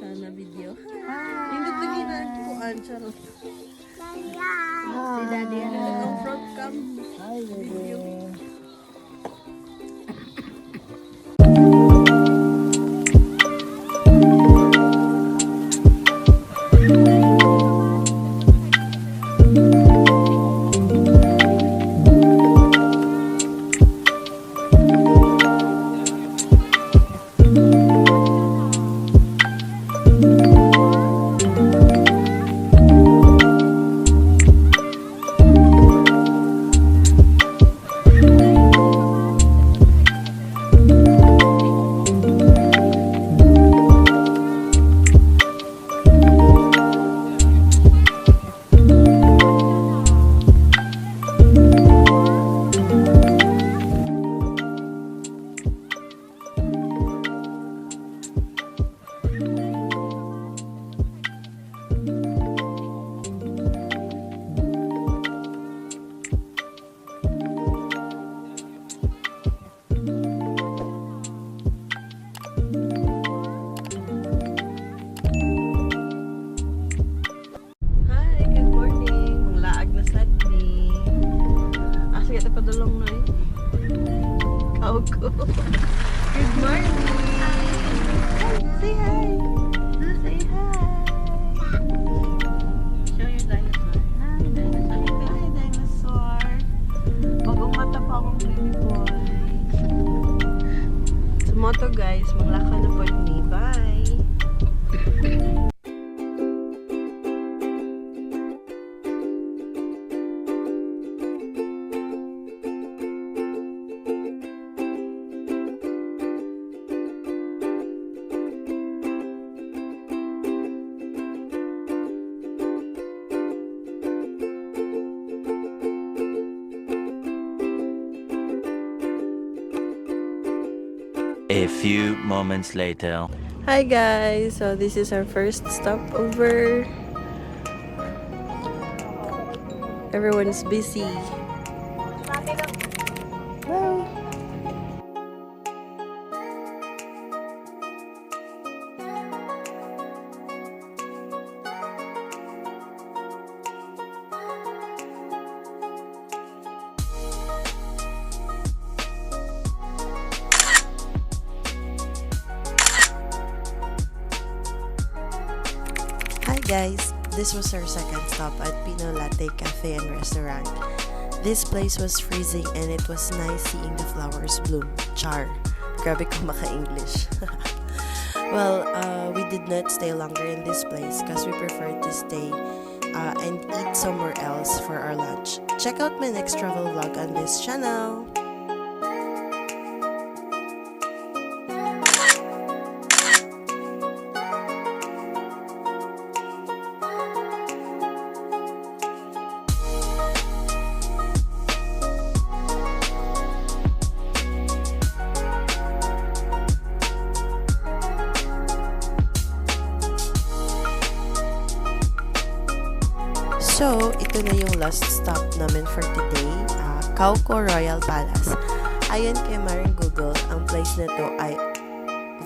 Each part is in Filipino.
siya na video. Hindi ito ginagawa. Charot. Si Daddy ang front cam video. Khao Kho. Good morning. Say hi. Say hi. Show your dinosaur. Hi, dinosaur. Hi, dinosaur. Bagong mata pa akong baby boy. Sumoto guys, maglakaw na po ni. Bye. A few moments later. Hi guys, so this is our first stopover. Everyone's busy. Hello. Hi guys, this was our second stop at Pino Latte Cafe and Restaurant. This place was freezing and it was nice seeing the flowers bloom. Char. Grabe ko maka-English. Well, we did not stay longer in this place because we preferred to stay and eat somewhere else for our lunch. Check out my next travel vlog on this channel. So, ito na yung last stop namin for today, Khao Kho Royal Palace. Ayon kay Maring Google, ang place na to ay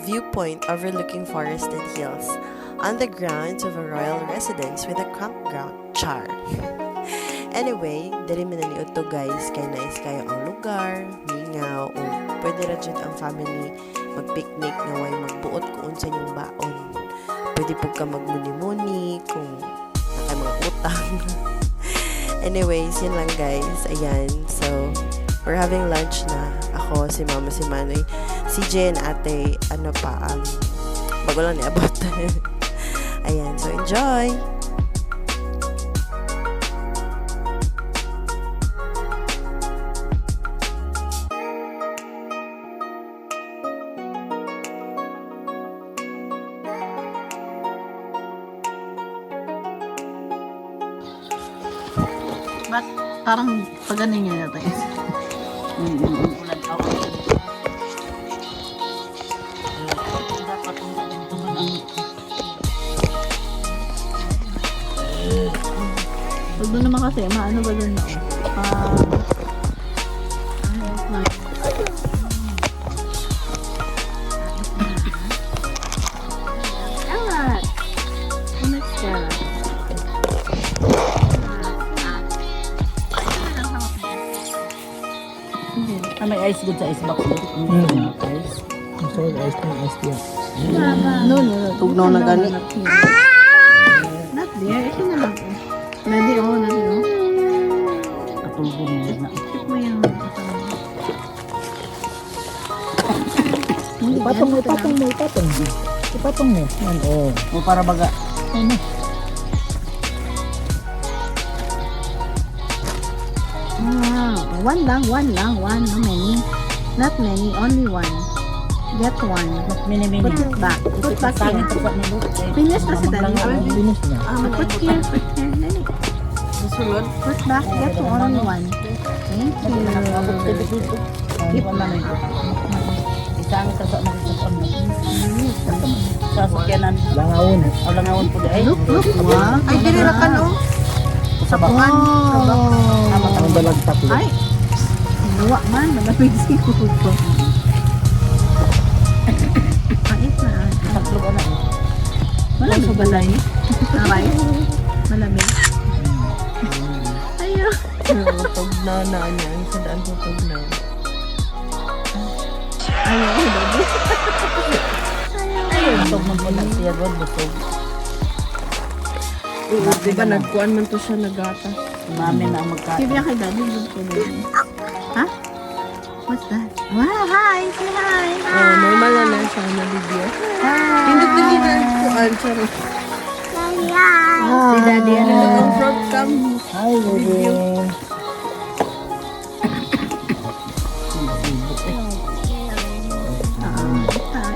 viewpoint overlooking forested hills on the grounds of a royal residence with a campground. Char! Anyway, dali mo na ni Uto guys, kay nice kayo ang lugar, mingaw, o pwede ra dyan ang family mag-picnic na way magbuot kung unsa yung baon. Pwede po ka magmuni-muni kung mga utang. Anyways, yun lang guys. Ayan. So, we're having lunch na. Ako, si Mama, si Manoy, si Jen, ate, ano pa, bago lang ni-abot. Ayan. So, enjoy! Ba't parang pag ano niya natin? Ulan ako. Dapat pag doon naman kasi, maano ba doon na? good sa ice box. Ice. Gusto ko ice cream, ice cream. No. Tugnaw na gani. Not there. Ito na lang. Ready, ready, Katulog mo na. Tip mo yung Ipatong mo. Ipatong mo. Yan, oh. O para baga. Ano? One lang. One. No many. Not many. Only one. Get one. Mini. Put it back. Put back here. Eh. Finish na si Dali. Finish na. Put here. Dali. Sunod. Put back. Get only one. Thank you. Keep on na ito. Isang sa sasakyanan. Langawon. O langawon po dahil. Look. Wow. Ay, dili ra ka no. Sabangan. Ang dalag tatlo. Ay. Luwa man. Malamig siguro ko. Pait na. Tatlo ka na. Malamig ba na eh? Aray. Malamig. Ayaw. Tugnaw na niya. Ang sadaan ko tugnaw. Ayaw. Baby. Busog man po lang siya doon. Busog. Oo, di ba nagkuhan man to siya nagata. Mami na ang magkain. Kibya kay Daddy. Ha? What's that? Wow, hi! Say hi! Oh, normal na lang siya na video. Hindi dili na kuhan siya. Si Daddy, ano na? Ang front cam. Hi, baby.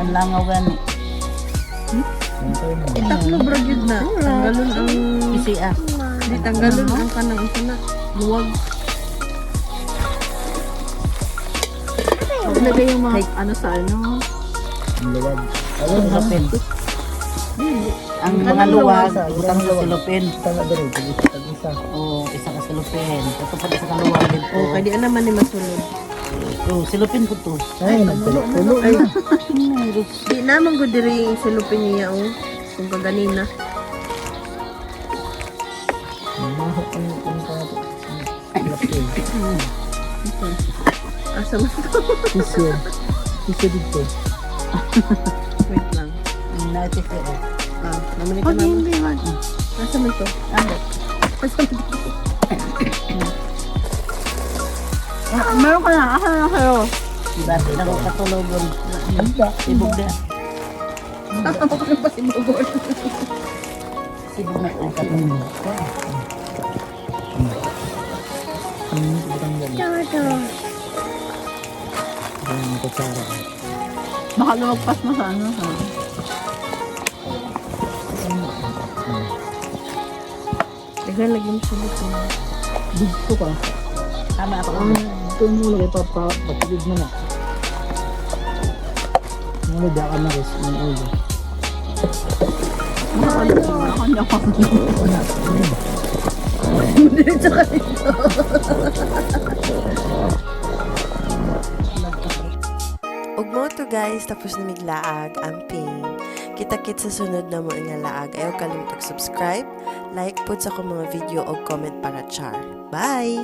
Ang langaw gani. Itaklo bro yun na. Tanggalon ang... Isi ah. Di tanggalon ang kanang ito na. Luwag. Ilagay yung mga ano sa ano. Ang luwag. Ayun, hapin. Ang mga luwag, utang sa silupin. Tanga dito. Tag-isa. Oo, isa ka silupin. Ito pa sa kaluwag din po. Oh, kaya di naman ni masulod. Oo, silupin ko to. Ay, nagtulo. Ay, di naman ko diri yung silupin niya oh. Kung kaganina. Mahok ang pangato. Lapin. Asa mo to? Piso dito. Wait lang. Natin ko. Ah, naman ka na. hindi man. Asa mo to? Ano? Asa mo to? Meron ka na. Asa na kayo? Diba, tinagong katulogon. Sibog na. Asa mo ka pa si Bogor? Sibog na ang katulogon. Ang kutsara. Baka lumagpas mo sa ano. Ha? Dagan lagi mo sulod ko. Dito ka. Tama ako. Ito mo lagi patigid mo na. Ano ka na rin ng ulo. Diretso ka dito. Ugmo to guys, tapos na miglaag ang ping. Kita-kit sa sunod na mo nga laag. Ayaw kalimutag subscribe, like po sa akong mga video o comment para char. Bye!